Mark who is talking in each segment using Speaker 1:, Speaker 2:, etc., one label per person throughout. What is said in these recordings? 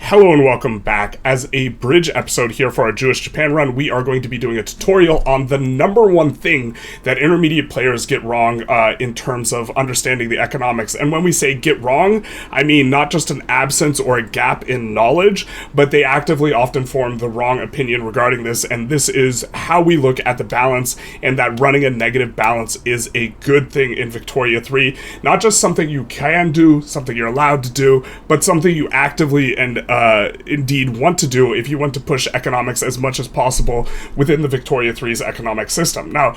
Speaker 1: Hello and welcome back. As a bridge episode here for our Jewish Japan run, we are going to be doing a tutorial on the number one thing that intermediate players get wrong in terms of understanding the economics. And when we say get wrong, I mean not just an absence or a gap in knowledge, but they actively often form the wrong opinion regarding this. And this is how we look at the balance, and that running a negative balance is a good thing in Victoria 3. Not just something you can do, something you're allowed to do, but something you actively and indeed want to do if you want to push economics as much as possible within the Victoria 3's economic system. Now,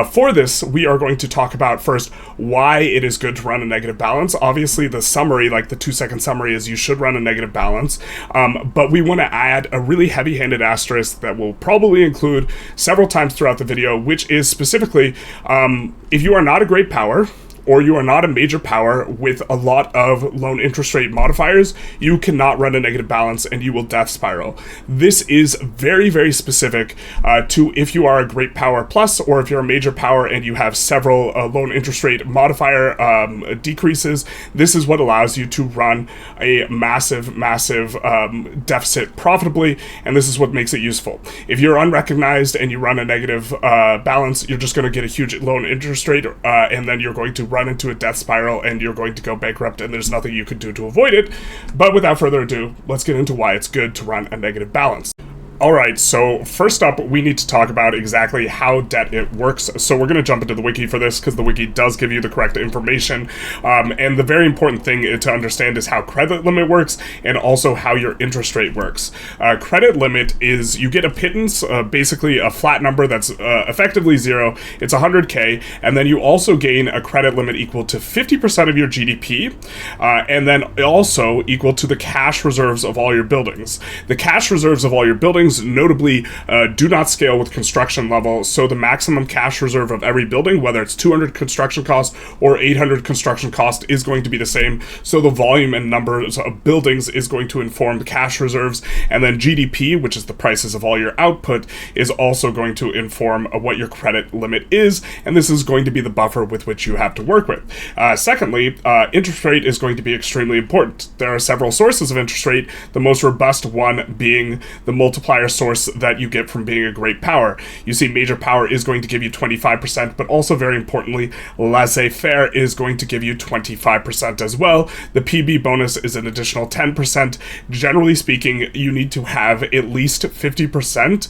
Speaker 1: for this, we are going to talk about first why it is good to run a negative balance. Obviously, the summary, like the 2-second summary, is you should run a negative balance, but we want to add a really heavy-handed asterisk that will probably include several times throughout the video, which is specifically if you are not a great power, or you are not a major power with a lot of loan interest rate modifiers, you cannot run a negative balance and you will death spiral. This is very, very specific to if you are a great power plus, or if you're a major power and you have several loan interest rate modifier decreases. This is what allows you to run a massive deficit profitably, and this is what makes it useful. If you're unrecognized and you run a negative balance, you're just going to get a huge loan interest rate, and then you're going to run into a death spiral and you're going to go bankrupt, and there's nothing you can do to avoid it. But without further ado, let's get into why it's good to run a negative balance. Alright, so first up, we need to talk about exactly how debt it works. So we're going to jump into the wiki for this, because the wiki does give you the correct information. And the very important thing to understand is how credit limit works, and also how your interest rate works. Credit limit is, you get a pittance, basically a flat number that's effectively zero. It's 100K, and then you also gain a credit limit equal to 50% of your GDP, and then also equal to the cash reserves of all your buildings. The cash reserves of all your buildings notably do not scale with construction level, so the maximum cash reserve of every building, whether it's 200 construction cost or 800 construction cost, is going to be the same. So the volume and numbers of buildings is going to inform the cash reserves, and then GDP, which is the prices of all your output, is also going to inform what your credit limit is, and this is going to be the buffer with which you have to work with. Secondly, interest rate is going to be extremely important. There are several sources of interest rate, the most robust one being the multiplier source that you get from being a great power. You see, major power is going to give you 25%, but also very importantly, laissez-faire is going to give you 25% as well. The PB bonus is an additional 10%. Generally speaking, you need to have at least 50%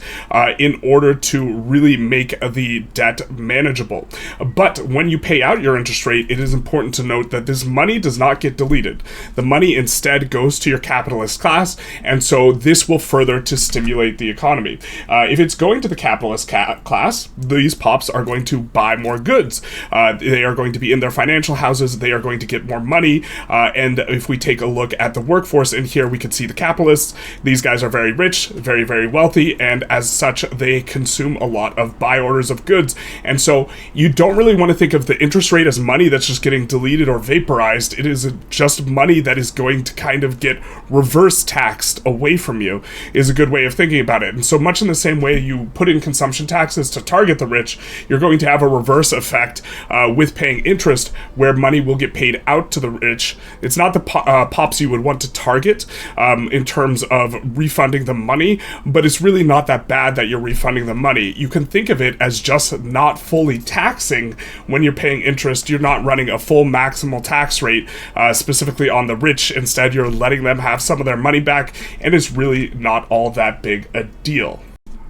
Speaker 1: in order to really make the debt manageable. But when you pay out your interest rate, it is important to note that this money does not get deleted. The money instead goes to your capitalist class, and so this will further to stimulate the economy. If it's going to the capitalist class, these pops are going to buy more goods. They are going to be in their financial houses. They are going to get more money. And if we take a look at the workforce in here, we can see the capitalists. These guys are very rich, very, very wealthy, and as such, they consume a lot of buy orders of goods. And so you don't really want to think of the interest rate as money that's just getting deleted or vaporized. It is just money that is going to kind of get reverse taxed away from you, is a good way of thinking about it. And so much in the same way you put in consumption taxes to target the rich, you're going to have a reverse effect with paying interest, where money will get paid out to the rich. It's not the pops you would want to target in terms of refunding the money, but it's really not that bad that you're refunding the money. You can think of it as just not fully taxing when you're paying interest. You're not running a full maximal tax rate specifically on the rich. Instead, you're letting them have some of their money back, and it's really not all that big a deal.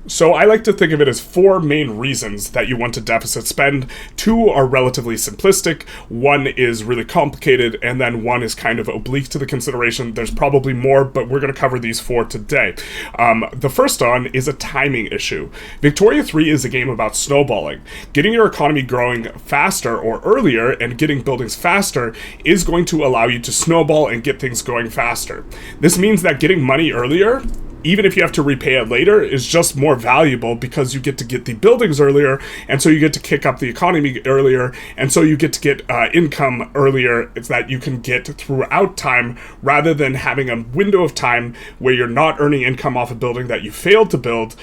Speaker 1: So I like to think of it as 4 main reasons that you want to deficit spend. 2 are relatively simplistic, 1 is really complicated, and then 1 is kind of oblique to the consideration. There's probably more, but we're going to cover these 4 today. The first one is a timing issue. Victoria 3 is a game about snowballing. Getting your economy growing faster or earlier and getting buildings faster is going to allow you to snowball and get things going faster. This means that getting money earlier even if you have to repay it later, is just more valuable because you get to get the buildings earlier, and so you get to kick up the economy earlier, and so you get to get income earlier. It's that you can get throughout time rather than having a window of time where you're not earning income off a building that you failed to build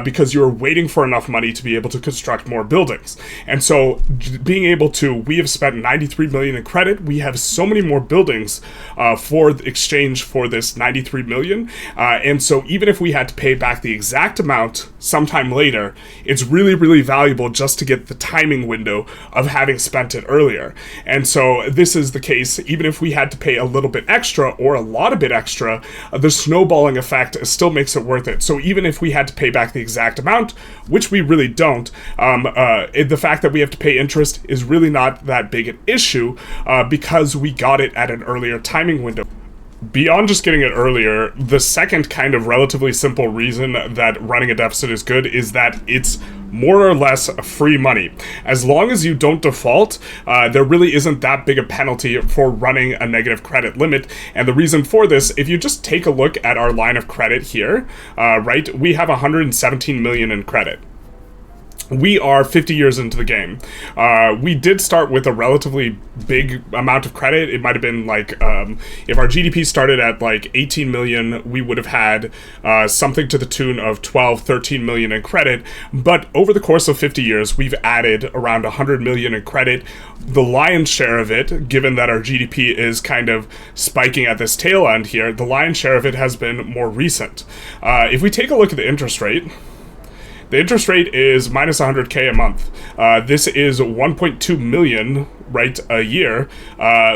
Speaker 1: because you were waiting for enough money to be able to construct more buildings. And so being able to, we have spent 93 million in credit. We have so many more buildings for the exchange for this 93 million. And so even if we had to pay back the exact amount sometime later, it's really, really valuable just to get the timing window of having spent it earlier. And so this is the case, even if we had to pay a little bit extra or a lot of bit extra, the snowballing effect still makes it worth it. So even if we had to pay back the exact amount, which we really don't, the fact that we have to pay interest is really not that big an issue because we got it at an earlier timing window. Beyond just getting it earlier, the second kind of relatively simple reason that running a deficit is good is that it's more or less free money. As long as you don't default, there really isn't that big a penalty for running a negative credit limit. And the reason for this, if you just take a look at our line of credit here, right, we have 117 million in credit. We are 50 years into the game. We did start with a relatively big amount of credit. It might have been like, if our GDP started at like 18 million, we would have had something to the tune of 12, 13 million in credit. But over the course of 50 years, we've added around 100 million in credit. The lion's share of it, given that our GDP is kind of spiking at this tail end here, the lion's share of it has been more recent. If we take a look at the interest rate, the interest rate is minus 100K a month. This is 1.2 million, right, a year.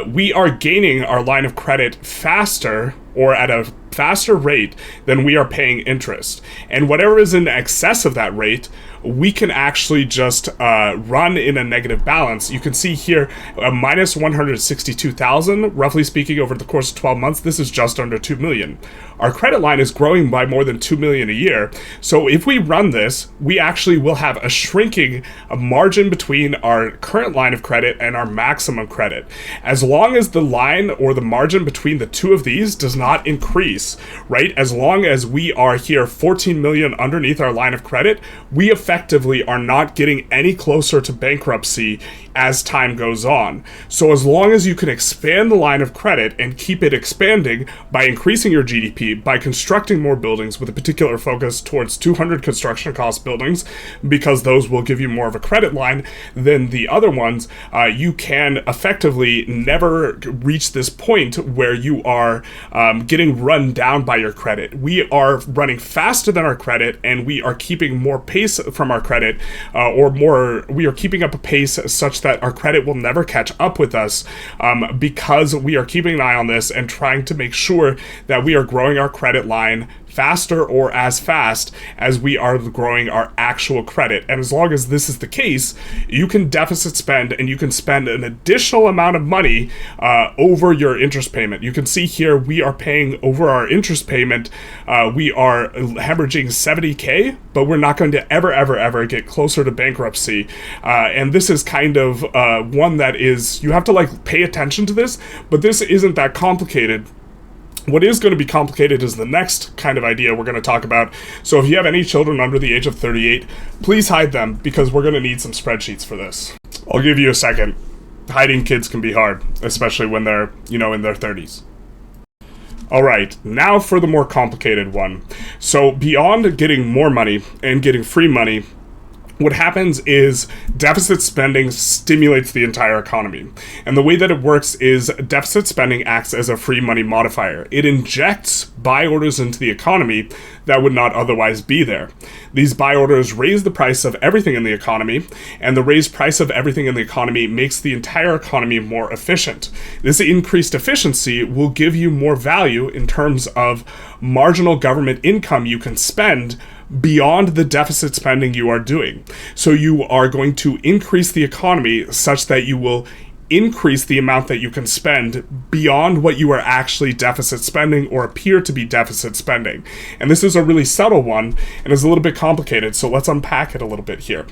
Speaker 1: We are gaining our line of credit faster or at a faster rate than we are paying interest. And whatever is in excess of that rate, we can actually just run in a negative balance. You can see here minus 162,000, roughly speaking, over the course of 12 months. This is just under 2 million. Our credit line is growing by more than 2 million a year. So if we run this, we actually will have a shrinking margin between our current line of credit and our maximum credit. As long as the line or the margin between the two of these does not increase, right? As long as we are here 14 million underneath our line of credit, we effectively are not getting any closer to bankruptcy as time goes on. So as long as you can expand the line of credit and keep it expanding by increasing your GDP, by constructing more buildings with a particular focus towards 200 construction cost buildings, because those will give you more of a credit line than the other ones, you can effectively never reach this point where you are getting run down by your credit. We are running faster than our credit, and we are keeping more pace from our credit, we are keeping up a pace such that our credit will never catch up with us, because we are keeping an eye on this and trying to make sure that we are growing our credit line faster or as fast as we are growing our actual credit. And as long as this is the case, you can deficit spend, and you can spend an additional amount of money over your interest payment. You can see here we are paying over our interest payment. We are hemorrhaging 70K, but we're not going to ever get closer to bankruptcy. And this is kind of one that is, you have to like pay attention to this, but this isn't that complicated. What is going to be complicated is the next kind of idea we're going to talk about. So if you have any children under the age of 38, please hide them, because we're going to need some spreadsheets for this. I'll give you a second. Hiding kids can be hard, especially when they're, in their 30s. All right, now for the more complicated one. So beyond getting more money and getting free money, what happens is deficit spending stimulates the entire economy. And the way that it works is deficit spending acts as a free money modifier. It injects buy orders into the economy that would not otherwise be there. These buy orders raise the price of everything in the economy, and the raised price of everything in the economy makes the entire economy more efficient. This increased efficiency will give you more value in terms of marginal government income you can spend beyond the deficit spending you are doing. So you are going to increase the economy such that you will increase the amount that you can spend beyond what you are actually deficit spending or appear to be deficit spending. And this is a really subtle one and is a little bit complicated, so let's unpack it a little bit here.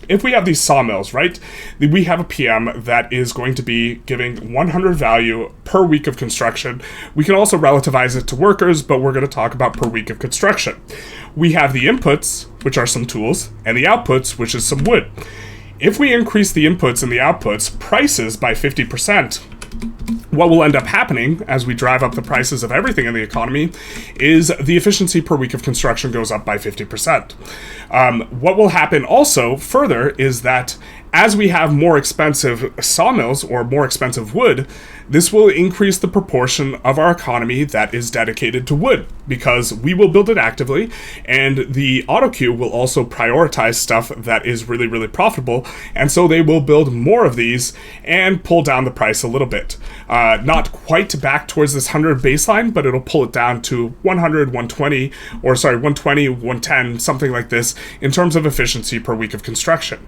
Speaker 1: If we have these sawmills, right, we have a PM that is going to be giving 100 value per week of construction. We can also relativize it to workers, but we're going to talk about per week of construction. We have the inputs, which are some tools, and the outputs, which is some wood. If we increase the inputs and the outputs prices by 50%, what will end up happening as we drive up the prices of everything in the economy is the efficiency per week of construction goes up by 50%. What will happen also further is that as we have more expensive sawmills or more expensive wood, this will increase the proportion of our economy that is dedicated to wood, because we will build it actively, and the auto queue will also prioritize stuff that is really, really profitable, and so they will build more of these and pull down the price a little bit. Not quite back towards this 100 baseline, but it'll pull it down to 100, 120, 110, something like this, in terms of efficiency per week of construction.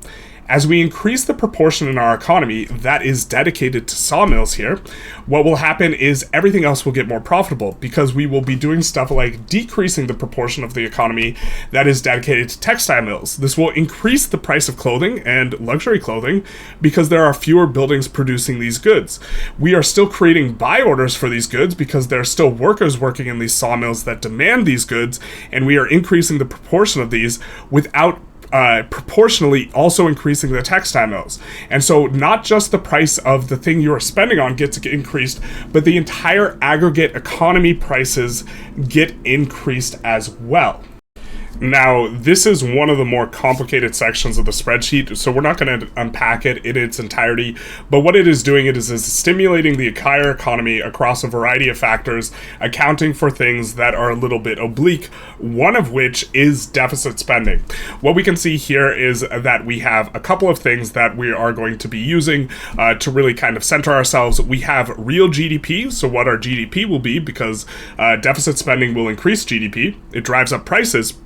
Speaker 1: As we increase the proportion in our economy that is dedicated to sawmills here, what will happen is everything else will get more profitable, because we will be doing stuff like decreasing the proportion of the economy that is dedicated to textile mills. This will increase the price of clothing and luxury clothing because there are fewer buildings producing these goods. We are still creating buy orders for these goods because there are still workers working in these sawmills that demand these goods, and we are increasing the proportion of these without proportionally also increasing the textile mills. And so not just the price of the thing you are spending on gets increased, but the entire aggregate economy prices get increased as well. Now, this is one of the more complicated sections of the spreadsheet, so we're not going to unpack it in its entirety, but what it is doing is stimulating the entire economy across a variety of factors, accounting for things that are a little bit oblique, one of which is deficit spending. What we can see here is that we have a couple of things that we are going to be using to really kind of center ourselves. We have real GDP, so what our GDP will be, because deficit spending will increase GDP. It drives up prices.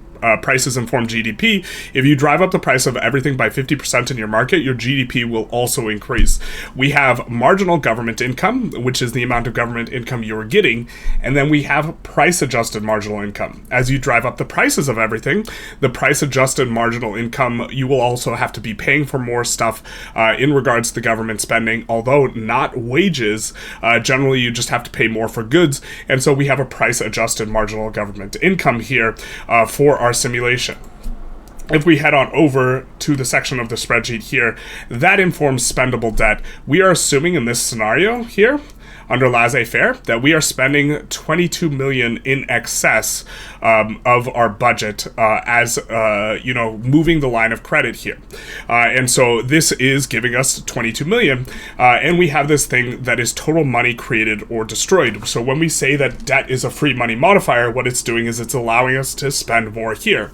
Speaker 1: Prices inform GDP. If you drive up the price of everything by 50% in your market, your GDP will also increase. We have marginal government income, which is the amount of government income you're getting, and then we have price-adjusted marginal income. As you drive up the prices of everything, the price-adjusted marginal income, you will also have to be paying for more stuff in regards to the government spending, although not wages. Generally, you just have to pay more for goods, and so we have a price-adjusted marginal government income here for our simulation. If we head on over to the section of the spreadsheet here, that informs spendable debt. We are assuming in this scenario here, under laissez-faire, that we are spending 22 million in excess of our budget as moving the line of credit here. And so this is giving us 22 million, and we have this thing that is total money created or destroyed. So when we say that debt is a free money modifier, what it's doing is it's allowing us to spend more here.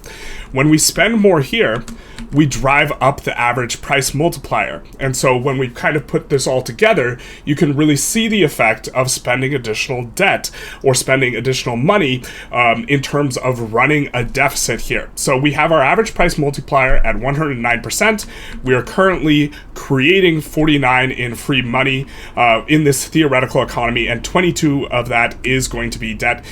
Speaker 1: When we spend more here, we drive up the average price multiplier. And so when we kind of put this all together, you can really see the effect of spending additional debt or spending additional money in terms of running a deficit here. So we have our average price multiplier at 109%. We are currently creating 49 in free money in this theoretical economy, and 22 of that is going to be debt,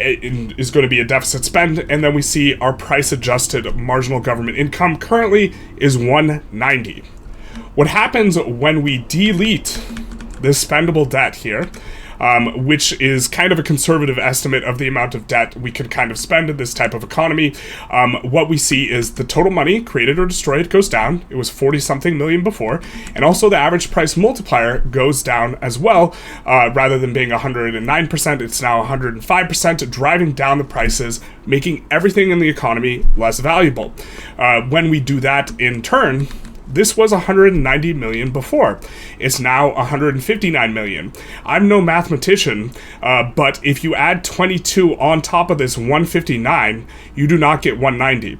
Speaker 1: is going to be a deficit spend. And then we see our price adjusted marginal government income currently is 190. What happens when we delete this spendable debt here, which is kind of a conservative estimate of the amount of debt we could kind of spend in this type of economy, what we see is the total money created or destroyed goes down. It was 40-something million before, and also the average price multiplier goes down as well. Rather than being 109%, it's now 105%, driving down the prices, making everything in the economy less valuable. When we do that in turn, this was 190 million before. It's now 159 million. I'm no mathematician, but if you add 22 on top of this 159, you do not get 190.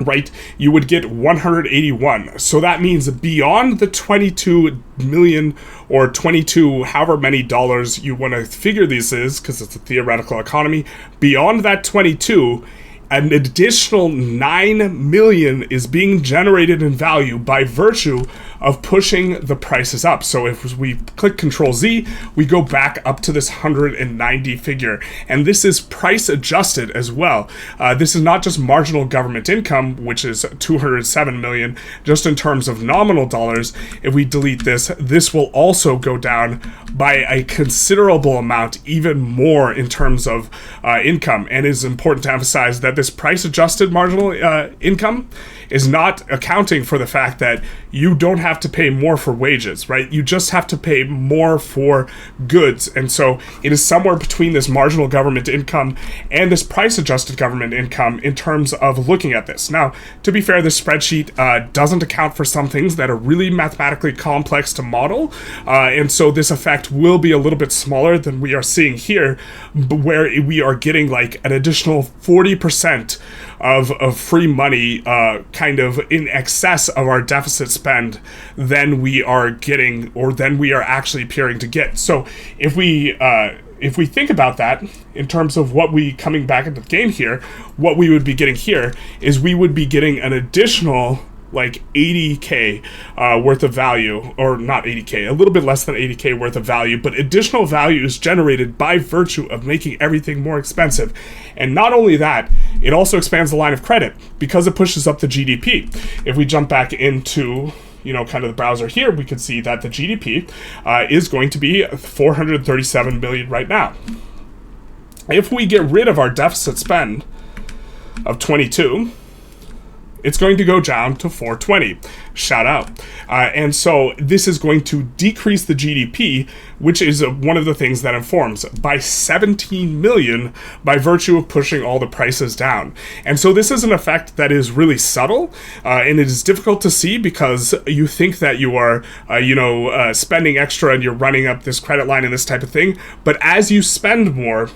Speaker 1: Right? You would get 181. So that means beyond the 22 million or 22 however many dollars you want to figure this is, because it's a theoretical economy, beyond that 22, an additional 9 million is being generated in value by virtue of pushing the prices up. So if we click Control Z, we go back up to this 190 figure. And this is price adjusted as well. This is not just marginal government income, which is 207 million, just in terms of nominal dollars. If we delete this, this will also go down by a considerable amount, even more in terms of income. And it is important to emphasize that this price adjusted marginal income is not accounting for the fact that you don't have to pay more for wages, right? You just have to pay more for goods. And so it is somewhere between this marginal government income and this price adjusted government income in terms of looking at this. Now, to be fair, this spreadsheet doesn't account for some things that are really mathematically complex to model. And so this effect will be a little bit smaller than we are seeing here, where we are getting like an additional 40% of free money kind of in excess of our deficit spend than we are getting, or than we are actually appearing to get. So if we think about that in terms of what we coming back into the game here, what we would be getting here is we would be getting an additional like 80k worth of value, or not 80k, a little bit less than 80k worth of value, but additional value is generated by virtue of making everything more expensive. And not only that, it also expands the line of credit because it pushes up the GDP. If we jump back into kind of the browser here, we can see that the GDP is going to be 437 billion right now. If we get rid of our deficit spend of 22, it's going to go down to 420. Shout out. And so this is going to decrease the GDP, which is one of the things that informs, by 17 million by virtue of pushing all the prices down. And so this is an effect that is really subtle, and it is difficult to see because you think that you are, spending extra and you're running up this credit line and this type of thing. But as you spend more,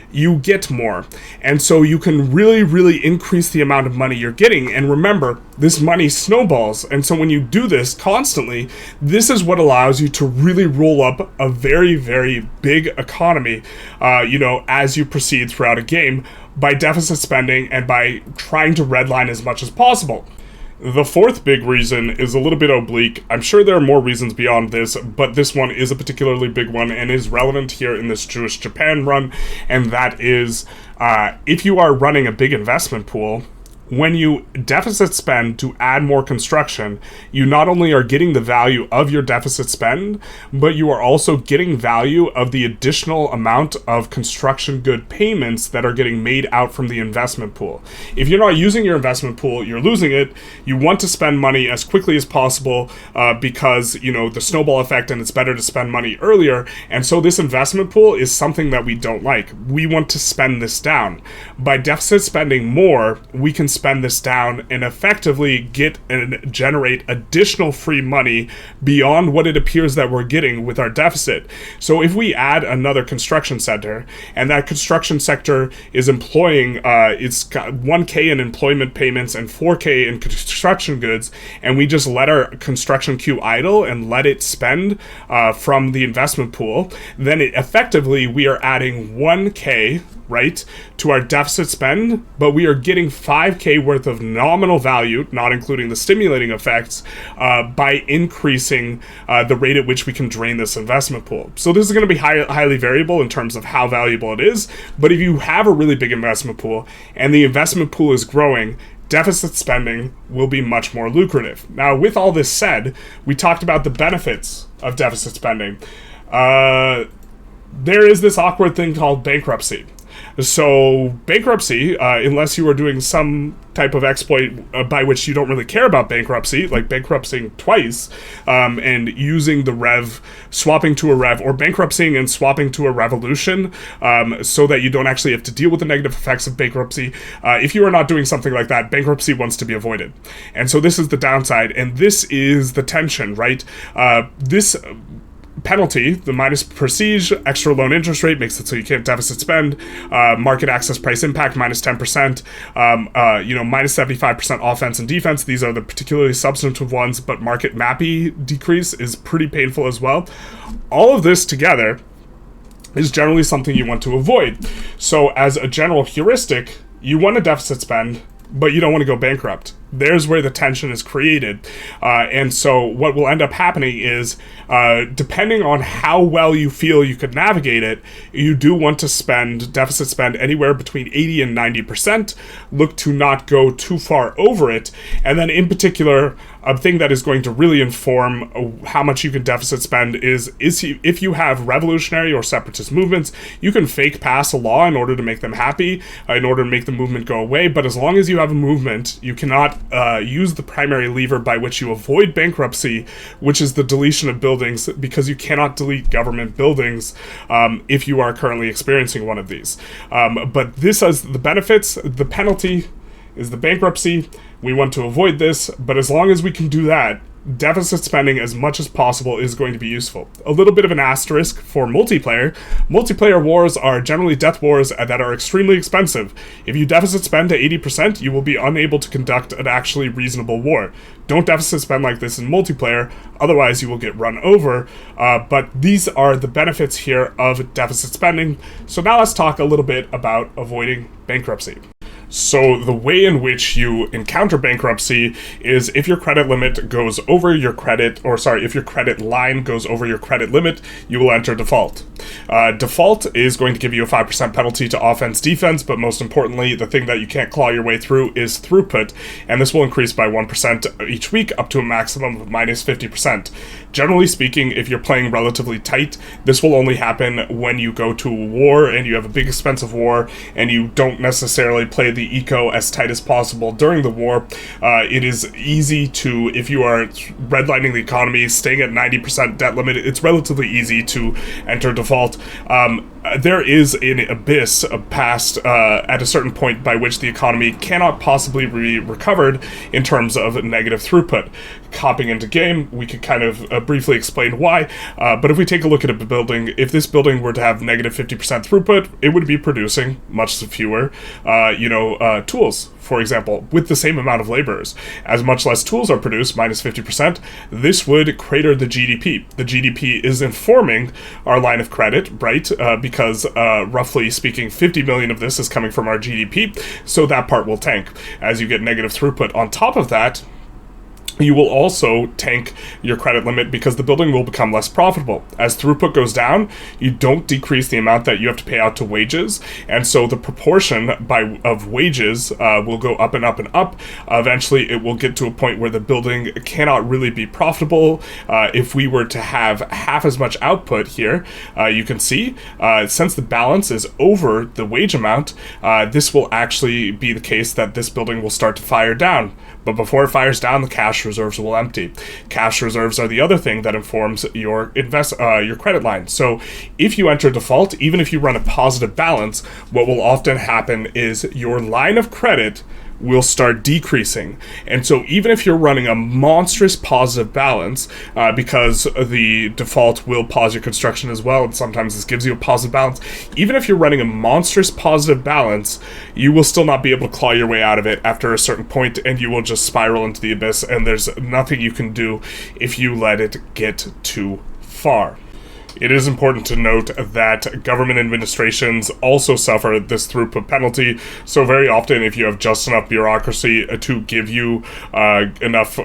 Speaker 1: you get more. And so you can really, really increase the amount of money you're getting. And remember, this money snowballs. And so when you do this constantly, this is what allows you to really roll up a very, very big economy, as you proceed throughout a game by deficit spending and by trying to redline as much as possible. The fourth big reason is a little bit oblique. I'm sure there are more reasons beyond this, but this one is a particularly big one and is relevant here in this Jewish Japan run, and that is if you are running a big investment pool, when you deficit spend to add more construction, you not only are getting the value of your deficit spend, but you are also getting value of the additional amount of construction good payments that are getting made out from the investment pool. If you're not using your investment pool, you're losing it. You want to spend money as quickly as possible because, the snowball effect, and it's better to spend money earlier. And so this investment pool is something that we don't like. We want to spend this down. By deficit spending more, we can spend this down and effectively get and generate additional free money beyond what it appears that we're getting with our deficit. So if we add another construction center, and that construction sector is employing it's got 1k in employment payments and 4k in construction goods, and we just let our construction queue idle and let it spend from the investment pool, then effectively we are adding 1k, right, to our deficit spend, but we are getting 5k worth of nominal value, not including the stimulating effects, by increasing the rate at which we can drain this investment pool. So this is going to be highly variable in terms of how valuable it is, but if you have a really big investment pool and the investment pool is growing, deficit spending will be much more lucrative. Now, with all this said, we talked about the benefits of deficit spending. There is this awkward thing called bankruptcy. So bankruptcy, unless you are doing some type of exploit by which you don't really care about bankruptcy, like bankrupting twice, and using the rev, swapping to a rev, or bankrupting and swapping to a revolution, so that you don't actually have to deal with the negative effects of bankruptcy. If you are not doing something like that, bankruptcy wants to be avoided. And so this is the downside, and this is the tension, right? This penalty, the minus prestige, extra loan interest rate makes it so you can't deficit spend, market access price impact minus 10%, minus 75% offense and defense. These are the particularly substantive ones, but market MAPI decrease is pretty painful as well. All of this together is generally something you want to avoid. So as a general heuristic, you want a deficit spend, but you don't want to go bankrupt. There's where the tension is created. And so what will end up happening is, depending on how well you feel you could navigate it, you do want to deficit spend anywhere between 80 and 90%. Look to not go too far over it. And then in particular, a thing that is going to really inform how much you can deficit spend is if you have revolutionary or separatist movements, you can fake pass a law in order to make them happy, in order to make the movement go away. But as long as you have a movement, you cannot use the primary lever by which you avoid bankruptcy, which is the deletion of buildings, because you cannot delete government buildings if you are currently experiencing one of these. But this has the benefits. The penalty is the bankruptcy. We want to avoid this, but as long as we can do that, deficit spending as much as possible is going to be useful. A little bit of an asterisk for multiplayer. Multiplayer wars are generally death wars that are extremely expensive. If you deficit spend to 80%, you will be unable to conduct an actually reasonable war. Don't deficit spend like this in multiplayer, otherwise you will get run over. But these are the benefits here of deficit spending. So now let's talk a little bit about avoiding bankruptcy. So the way in which you encounter bankruptcy is if your credit limit goes over your credit, if your credit line goes over your credit limit, you will enter default. Default is going to give you a 5% penalty to offense defense, but most importantly, the thing that you can't claw your way through is throughput, and this will increase by 1% each week up to a maximum of minus 50%. Generally speaking, if you're playing relatively tight, this will only happen when you go to a war and you have a big expensive war and you don't necessarily play the eco as tight as possible during the war. It is easy to, if you are redlining the economy, staying at 90% debt limit, it's relatively easy to enter default. There is an abyss past at a certain point by which the economy cannot possibly be recovered in terms of negative throughput. Hopping into game, we could kind of briefly explain why, but if we take a look at a building, if this building were to have negative 50% throughput, it would be producing much fewer, tools, for example, with the same amount of laborers. As much less tools are produced, minus 50%, this would crater the GDP. The GDP is informing our line of credit, right? Because roughly speaking, 50 million of this is coming from our GDP, so that part will tank as you get negative throughput. On top of that, you will also tank your credit limit because the building will become less profitable. As throughput goes down, you don't decrease the amount that you have to pay out to wages, and so the proportion of wages will go up and up and up. Eventually, it will get to a point where the building cannot really be profitable. If we were to have half as much output here, you can see, since the balance is over the wage amount, this will actually be the case that this building will start to fire down. But before it fires down, the cash reserves will empty. Cash reserves are the other thing that informs your credit line. So if you enter default, even if you run a positive balance, what will often happen is your line of credit will start decreasing. And so even if you're running a monstrous positive balance, because the default will pause your construction as well, and sometimes this gives you a positive balance, even if you're running a monstrous positive balance, you will still not be able to claw your way out of it after a certain point, and you will just spiral into the abyss, and there's nothing you can do if you let it get too far. It is important to note that government administrations also suffer this throughput penalty, so very often if you have just enough bureaucracy to give you enough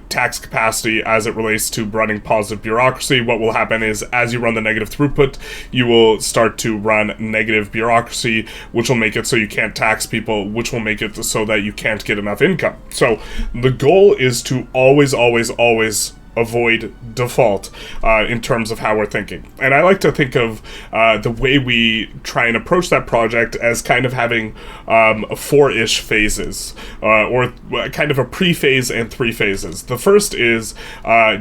Speaker 1: tax capacity as it relates to running positive bureaucracy, what will happen is as you run the negative throughput, you will start to run negative bureaucracy, which will make it so you can't tax people, which will make it so that you can't get enough income. So the goal is to always avoid default in terms of how we're thinking. And I like to think of the way we try and approach that project as kind of having 4-ish phases, or kind of a pre-phase and 3 phases. The first is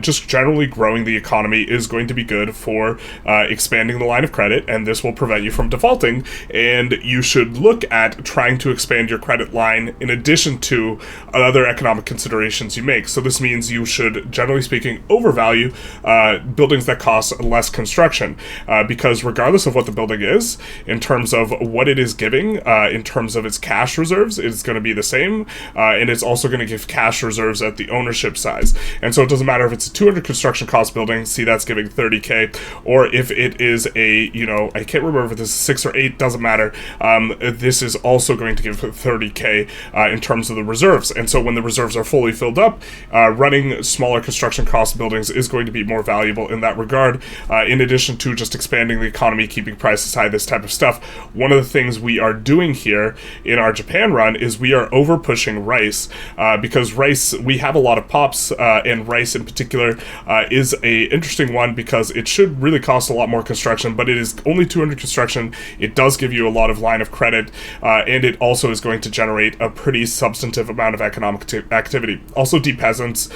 Speaker 1: just generally growing the economy is going to be good for expanding the line of credit, and this will prevent you from defaulting, and you should look at trying to expand your credit line in addition to other economic considerations you make. So this means you should, generally speaking, speaking, overvalue buildings that cost less construction, because regardless of what the building is, in terms of what it is giving, in terms of its cash reserves, it's going to be the same, and it's also going to give cash reserves at the ownership size. And so it doesn't matter if it's a 200 construction cost building, see that's giving 30k, or if it is a, I can't remember if this is 6 or 8, doesn't matter, this is also going to give 30k in terms of the reserves. And so when the reserves are fully filled up, running smaller construction cost buildings is going to be more valuable in that regard, in addition to just expanding the economy, keeping prices high, this type of stuff. One of the things we are doing here in our Japan run is we are over pushing rice, because rice, we have a lot of pops, and rice in particular is a interesting one because it should really cost a lot more construction, but it is only 200 construction. It does give you a lot of line of credit, and it also is going to generate a pretty substantive amount of economic activity. Also peasants,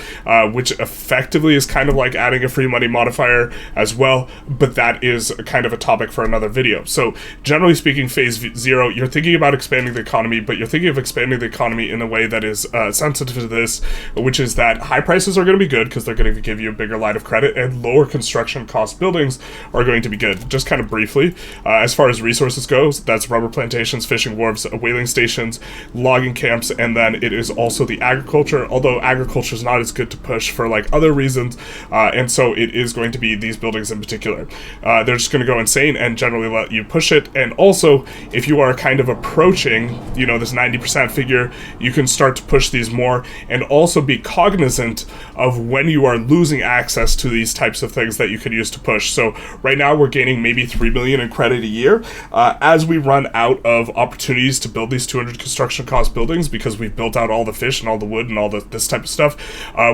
Speaker 1: which effectively is kind of like adding a free money modifier as well, but that is kind of a topic for another video. So generally speaking, phase 0, you're thinking about expanding the economy, but you're thinking of expanding the economy in a way that is sensitive to this, which is that high prices are going to be good because they're going to give you a bigger line of credit, and lower construction cost buildings are going to be good. Just kind of briefly, as far as resources goes, that's rubber plantations, fishing wharves, whaling stations, logging camps, and then it is also the agriculture, although agriculture is not as good to push for like other reasons, and so it is going to be these buildings in particular. They're just going to go insane and generally let you push it. And also, if you are kind of approaching, this 90% figure, you can start to push these more, and also be cognizant of when you are losing access to these types of things that you could use to push. So right now we're gaining maybe 3 million in credit a year. As we run out of opportunities to build these 200 construction cost buildings, because we've built out all the fish and all the wood and all this type of stuff,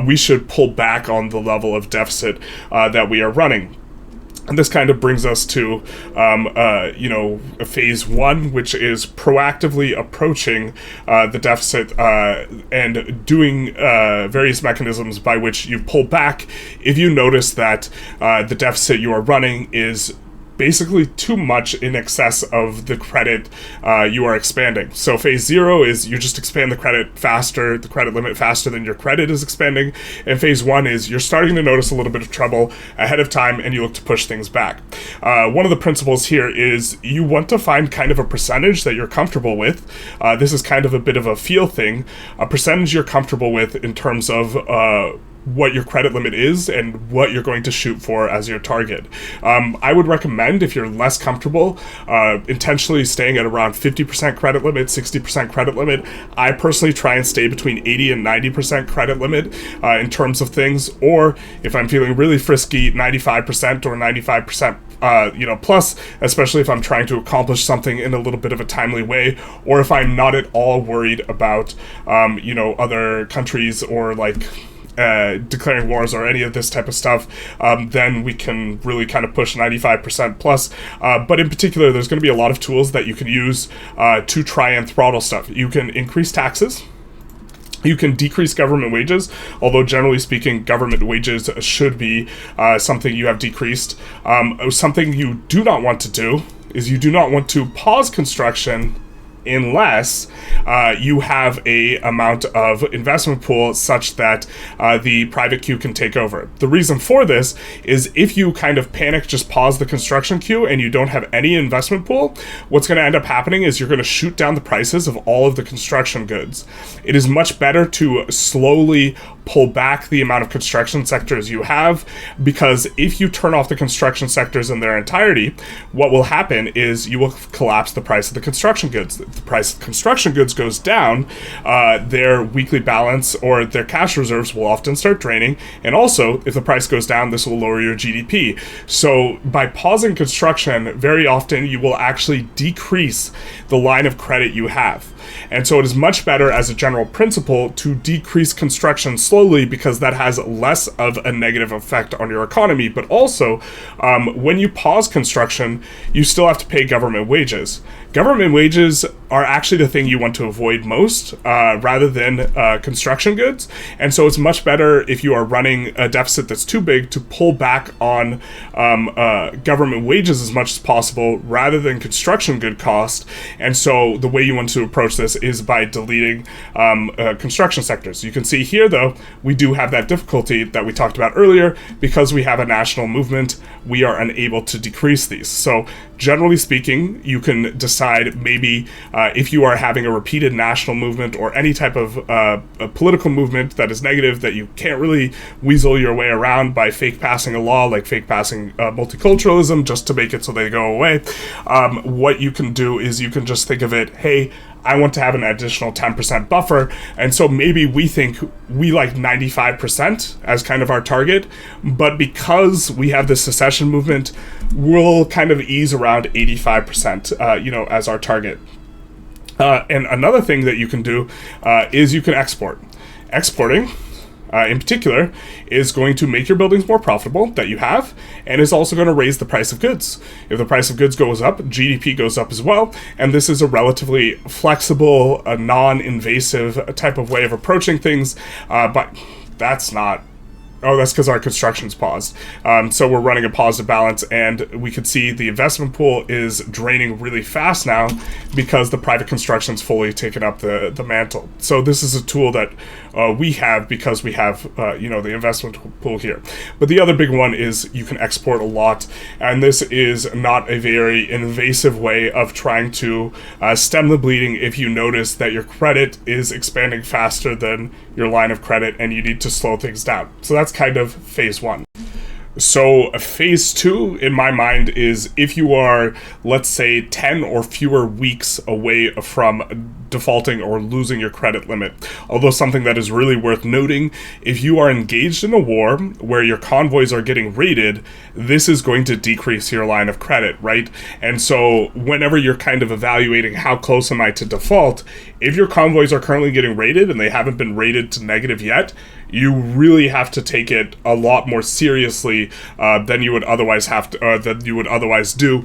Speaker 1: we should pull back on the level of deficit that we are running. And this kind of brings us to, phase 1, which is proactively approaching the deficit and doing various mechanisms by which you pull back if you notice that the deficit you are running is basically too much in excess of the credit you are expanding. So phase 0 is you just expand the credit faster, the credit limit faster than your credit is expanding. And phase 1 is you're starting to notice a little bit of trouble ahead of time and you look to push things back. One of the principles here is you want to find kind of a percentage that you're comfortable with. This is kind of a bit of a feel thing, a percentage you're comfortable with in terms of what your credit limit is and what you're going to shoot for as your target. I would recommend, if you're less comfortable, intentionally staying at around 50% credit limit, 60% credit limit. I personally try and stay between 80 and 90% credit limit in terms of things, or if I'm feeling really frisky, 95% or 95% plus, especially if I'm trying to accomplish something in a little bit of a timely way, or if I'm not at all worried about, other countries or declaring wars or any of this type of stuff, then we can really kind of push 95% plus. But in particular, there's going to be a lot of tools that you can use to try and throttle stuff. You can increase taxes. You can decrease government wages, although generally speaking, government wages should be something you have decreased. Something you do not want to do is you do not want to pause construction unless you have a amount of investment pool such that the private queue can take over. The reason for this is if you kind of panic, just pause the construction queue and you don't have any investment pool, what's going to end up happening is you're going to shoot down the prices of all of the construction goods. It is much better to slowly pull back the amount of construction sectors you have, because if you turn off the construction sectors in their entirety, what will happen is you will collapse the price of the construction goods. If the price of construction goods goes down, their weekly balance or their cash reserves will often start draining, and also if the price goes down, this will lower your GDP. So by pausing construction, very often you will actually decrease the line of credit you have. And so it is much better as a general principle to decrease construction slowly, because that has less of a negative effect on your economy. But also, when you pause construction, you still have to pay government wages. Government wages are actually the thing you want to avoid most, rather than construction goods. And so it's much better if you are running a deficit that's too big to pull back on government wages as much as possible rather than construction good cost. And so the way you want to approach accomplish this is by deleting construction sectors. You can see here, though, we do have that difficulty that we talked about earlier. Because we have a national movement, we are unable to decrease these. So generally speaking, you can decide maybe if you are having a repeated national movement or any type of a political movement that is negative, that you can't really weasel your way around by fake passing a law, like fake passing multiculturalism, just to make it so they go away. What you can do is you can just think of it, hey, I want to have an additional 10% buffer, and so maybe we think we like 95% as kind of our target, but because we have this secession movement, we'll kind of ease around 85%, as our target. And another thing that you can do is you can export. Exporting, in particular, is going to make your buildings more profitable that you have, and is also going to raise the price of goods. If the price of goods goes up, GDP goes up as well, and this is a relatively flexible, non-invasive type of way of approaching things, but that's not... Oh, that's because our construction's paused. So we're running a positive balance, and we can see the investment pool is draining really fast now because the private construction's fully taken up the mantle. So this is a tool that we have because we have, the investment pool here. But the other big one is you can export a lot, and this is not a very invasive way of trying to stem the bleeding if you notice that your credit is expanding faster than your line of credit and you need to slow things down. So that's kind of phase one. So phase two, in my mind, is if you are, let's say, 10 or fewer weeks away from defaulting or losing your credit limit. Although something that is really worth noting, if you are engaged in a war where your convoys are getting raided, this is going to decrease your line of credit, right? And so whenever you're kind of evaluating how close am I to default, if your convoys are currently getting raided and they haven't been rated to negative yet, you really have to take it a lot more seriously than you would otherwise do,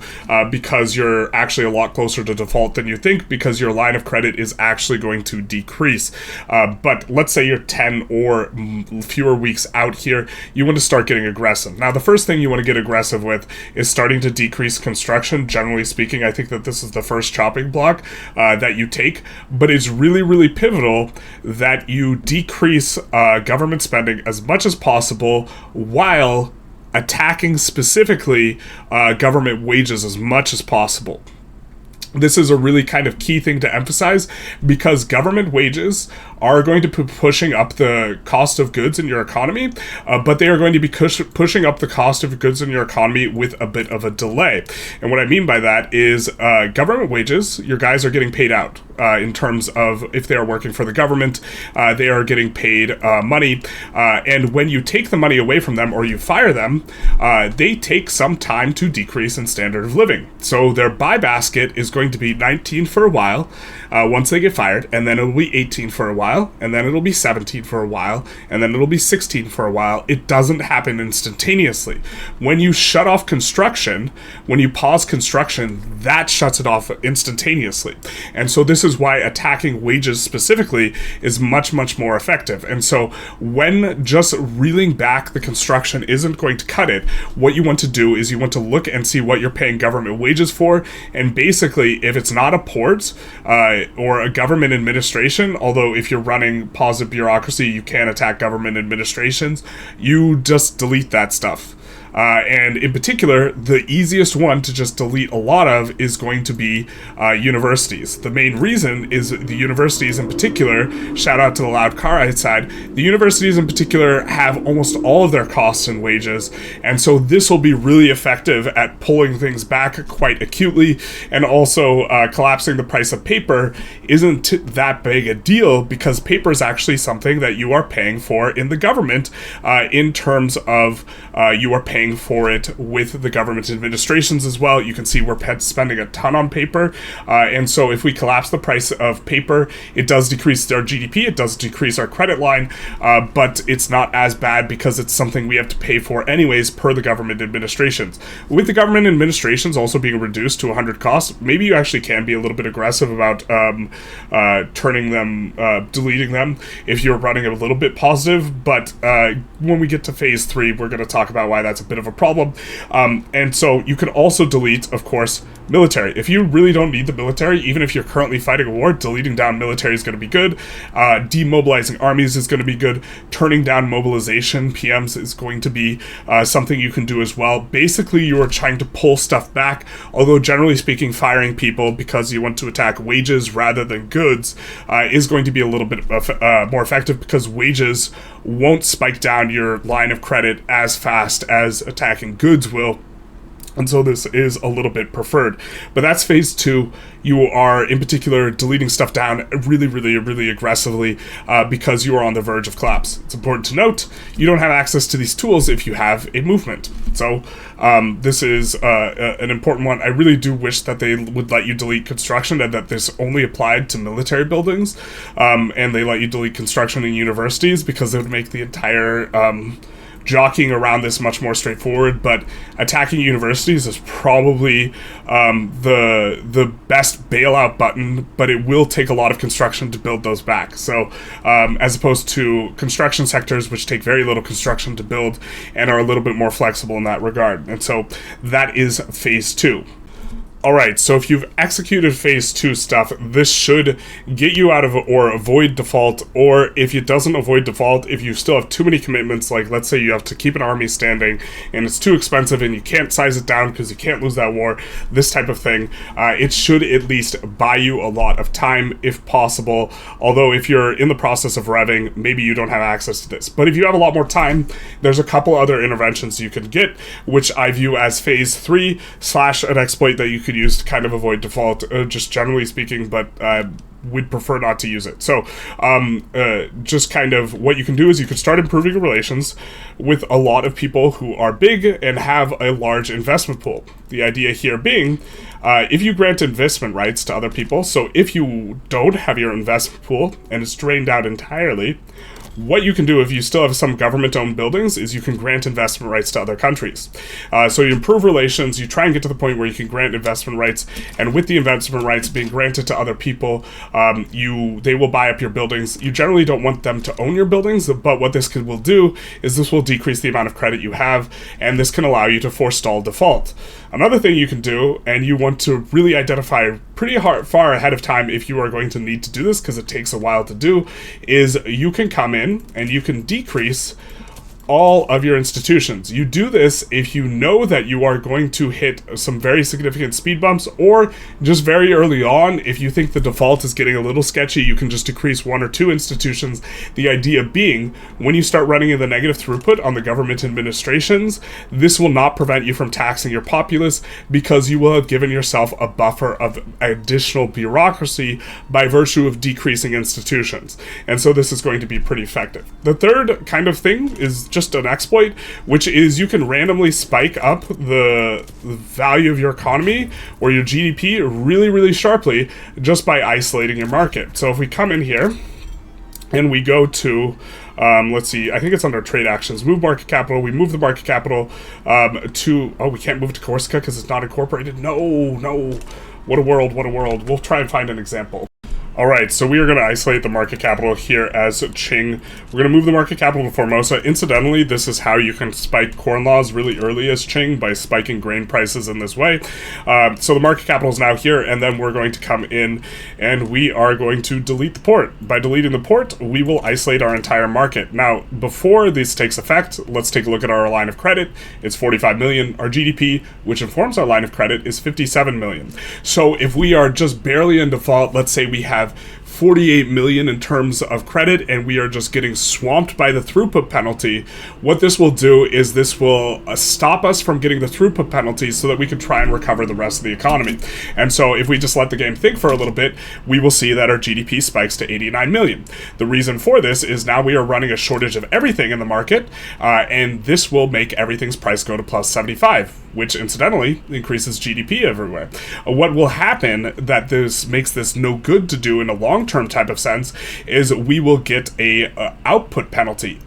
Speaker 1: because you're actually a lot closer to default than you think, because your line of credit is actually going to decrease. But let's say you're 10 or fewer weeks out here, you want to start getting aggressive. Now, the first thing you want to get aggressive with is starting to decrease construction. Generally speaking, I think that this is the first chopping block that you take, but it's really, really pivotal that you decrease government spending as much as possible while attacking specifically government wages as much as possible. This is a really kind of key thing to emphasize, because government wages are going to be pushing up the cost of goods in your economy, but they are going to be pushing up the cost of goods in your economy with a bit of a delay. And what I mean by that is government wages, your guys are getting paid out. In terms of if they are working for the government, they are getting paid money. And when you take the money away from them or you fire them, they take some time to decrease in standard of living. So their buy basket is going to be 19 for a while once they get fired, and then it'll be 18 for a while, and then it'll be 17 for a while, and then it'll be 16 for a while. It doesn't happen instantaneously. When you shut off construction, when you pause construction, that shuts it off instantaneously. And so this is why attacking wages specifically is much, much more effective. And so when just reeling back the construction isn't going to cut it, what you want to do is you want to look and see what you're paying government wages for, and basically, if it's not a port or a government administration, although if you're running positive bureaucracy, you can attack government administrations, you just delete that stuff. And in particular, the easiest one to just delete a lot of is going to be universities. The main reason is the universities in particular, shout out to the loud car outside, the universities in particular have almost all of their costs and wages, and so this will be really effective at pulling things back quite acutely, and also collapsing the price of paper isn't that big a deal, because paper is actually something that you are paying for in the government in terms of you are paying for it with the government administrations as well. You can see we're spending a ton on paper, and so if we collapse the price of paper, it does decrease our GDP, it does decrease our credit line, but it's not as bad because it's something we have to pay for anyways per the government administrations. With the government administrations also being reduced to 100 costs, maybe you actually can be a little bit aggressive about turning them, deleting them if you're running a little bit positive, but when we get to phase 3, we're going to talk about why that's a bit of a problem. And so you can also delete, of course, Military. If you really don't need the military, even if you're currently fighting a war, deleting down military is going to be good. Demobilizing armies is going to be good. Turning down mobilization, PMs, is going to be something you can do as well. Basically, you are trying to pull stuff back, although generally speaking, firing people because you want to attack wages rather than goods is going to be a little bit more effective, because wages won't spike down your line of credit as fast as attacking goods will. And so this is a little bit preferred. But that's phase 2. You are, in particular, deleting stuff down really aggressively because you are on the verge of collapse. It's important to note, you don't have access to these tools if you have a movement. So this is an important one. I really do wish that they would let you delete construction, and that this only applied to military buildings. And they let you delete construction in universities, because it would make the entire jockeying around this much more straightforward. But attacking universities is probably the best bailout button, but it will take a lot of construction to build those back. So as opposed to construction sectors, which take very little construction to build and are a little bit more flexible in that regard. And so that is phase 2. Alright, so if you've executed phase 2 stuff, this should get you out of or avoid default, or if it doesn't avoid default, if you still have too many commitments, like let's say you have to keep an army standing and it's too expensive and you can't size it down because you can't lose that war, this type of thing, it should at least buy you a lot of time if possible. Although if you're in the process of revving, maybe you don't have access to this. But if you have a lot more time, there's a couple other interventions you can get, which I view as phase 3 / an exploit that you could use to kind of avoid default, just generally speaking, but we'd prefer not to use it. So just kind of what you can do is you could start improving your relations with a lot of people who are big and have a large investment pool. The idea here being, if you grant investment rights to other people, so if you don't have your investment pool and it's drained out entirely, what you can do if you still have some government-owned buildings is you can grant investment rights to other countries. So you improve relations, you try and get to the point where you can grant investment rights, and with the investment rights being granted to other people, they will buy up your buildings. You generally don't want them to own your buildings, but what this will do is this will decrease the amount of credit you have, and this can allow you to forestall default. Another thing you can do, and you want to really identify pretty far ahead of time if you are going to need to do this, because it takes a while to do, is you can come in and you can decrease all of your institutions. You do this if you know that you are going to hit some very significant speed bumps, or just very early on, if you think the default is getting a little sketchy, you can just decrease 1 or 2 institutions. The idea being, when you start running in the negative throughput on the government administrations, this will not prevent you from taxing your populace, because you will have given yourself a buffer of additional bureaucracy by virtue of decreasing institutions. And so this is going to be pretty effective. The third kind of thing is just an exploit, which is you can randomly spike up the value of your economy or your GDP really sharply just by isolating your market. So if we come in here and we go to let's see, I think it's under trade actions, move market capital, we move the market capital to, oh, we can't move it to Corsica because it's not incorporated. No, what a world. We'll try and find an example. Alright, so we are going to isolate the market capital here as Qing. We're going to move the market capital to Formosa. Incidentally, this is how you can spike corn laws really early as Qing, by spiking grain prices in this way. So the market capital is now here, and then we're going to come in and we are going to delete the port. By deleting the port, we will isolate our entire market. Now, before this takes effect, let's take a look at our line of credit. It's 45 million. Our GDP, which informs our line of credit, is 57 million. So if we are just barely in default, let's say we have 48 million in terms of credit, and we are just getting swamped by the throughput penalty, what this will do is this will stop us from getting the throughput penalty so that we can try and recover the rest of the economy. And so if we just let the game think for a little bit, we will see that our GDP spikes to 89 million. The reason for this is now we are running a shortage of everything in the market, and this will make everything's price go to plus 75, which incidentally increases GDP everywhere. What will happen that this makes this no good to do in a long-term type of sense is we will get a output penalty,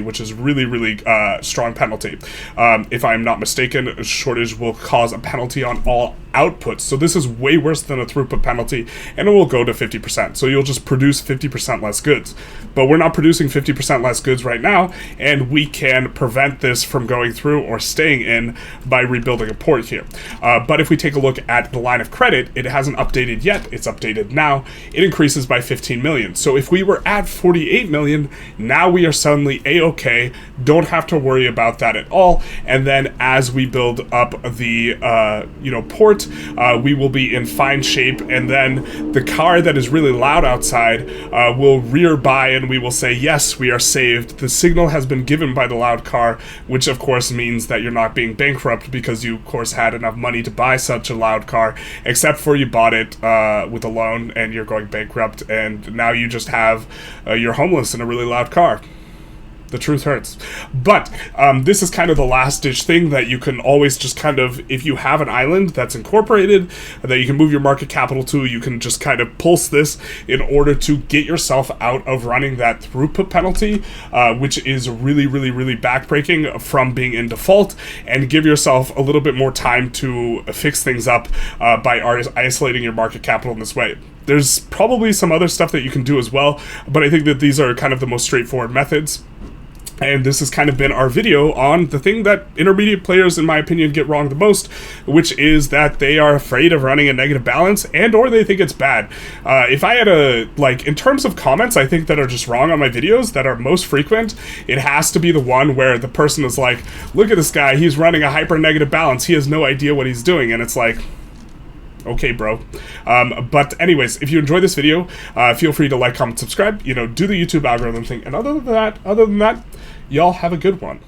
Speaker 1: which is really strong penalty. If I'm not mistaken, a shortage will cause a penalty on all outputs. So this is way worse than a throughput penalty, and it will go to 50%. So you'll just produce 50% less goods. But we're not producing 50% less goods right now, and we can prevent this from going through or staying in in by rebuilding a port here. But if we take a look at the line of credit, it hasn't updated yet. It's updated now. It increases by 15 million. So if we were at 48 million, now we are suddenly a-okay, don't have to worry about that at all. And then as we build up the port, we will be in fine shape, and then the car that is really loud outside will rear by, and we will say, yes, we are saved. The signal has been given by the loud car, which of course means that you're not being bankrupt, because you of course had enough money to buy such a loud car, except for you bought it with a loan and you're going bankrupt, and now you just have you're homeless in a really loud car. The truth hurts. But this is kind of the last-ditch thing that you can always just kind of, if you have an island that's incorporated, that you can move your market capital to, you can just kind of pulse this in order to get yourself out of running that throughput penalty, which is really, really, really backbreaking from being in default, and give yourself a little bit more time to fix things up by isolating your market capital in this way. There's probably some other stuff that you can do as well, but I think that these are kind of the most straightforward methods. And this has kind of been our video on the thing that intermediate players, in my opinion, get wrong the most, which is that they are afraid of running a negative balance, and or they think it's bad. If I had in terms of comments, I think that are just wrong on my videos that are most frequent, it has to be the one where the person is like, look at this guy, he's running a hyper negative balance, he has no idea what he's doing, and it's like, okay, bro. But anyways, if you enjoyed this video, feel free to like, comment, subscribe, do the YouTube algorithm thing. And other than that, y'all have a good one.